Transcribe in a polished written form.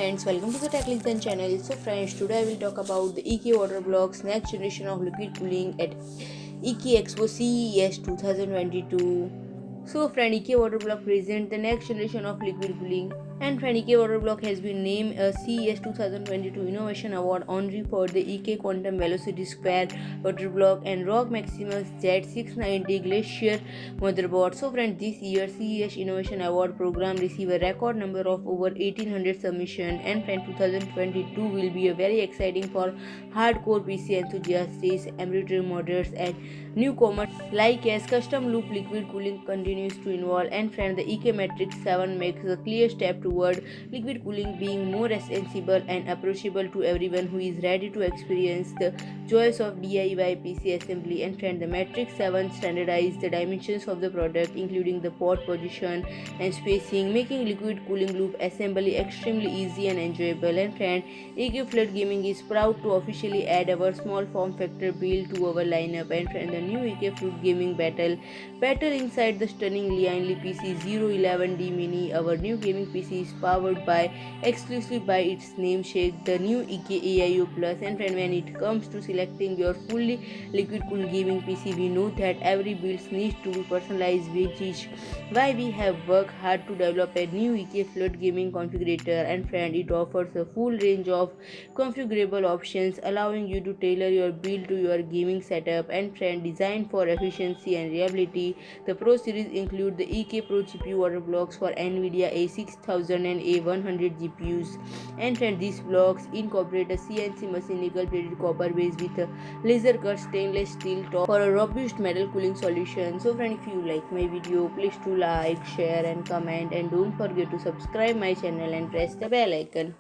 friends, welcome to the Tech Listen channel. So friends, today I will talk about the EK water blocks next generation of liquid cooling at EKWB CES 2022. So friend, EK water block present the next generation of liquid cooling, and friend, EK water block has been named a CES 2022 Innovation Award honoree for the EK Quantum Velocity² water block and Rock Maximus Z690 Glacier motherboard. So friend, this year CES Innovation Award program received a record number of over 1800 submissions, and friend, 2022 will be a very exciting for hardcore PC enthusiasts, amateur modders, and newcomers like as custom loop liquid cooling continues to evolve. And friend, the EK Matrix 7 makes a clear step toward liquid cooling being more accessible and approachable to everyone who is ready to experience the joys of DIY PC assembly. And friend, the Matrix 7 standardizes the dimensions of the product, including the port position and spacing, making liquid cooling loop assembly extremely easy and enjoyable. And friend, EK Flood Gaming is proud to officially add our small form factor build to our lineup. And friend, the new EK Flood Gaming battle inside the stunning Lianli PC 011D Mini. Our new gaming PC is powered by exclusively by its namesake, the new EK AIO Plus. And friend, when it comes to selecting your fully liquid cooled gaming PC, we know that every build needs to be personalized, which is why we have worked hard to develop a new EK Flood Gaming configurator. And friend, it offers a full range of configurable options, allowing you to tailor your build to your gaming setup. And friend, designed for efficiency and reliability, the Pro series include the EK Pro GPU water blocks for NVIDIA A6000 and A100 GPUs. And friend, these blocks incorporate a CNC machine nickel plated copper base with a laser cut stainless steel top for a robust metal cooling solution. So friend, if you like my video, please do like, share and comment, and don't forget to subscribe my channel and press the bell icon.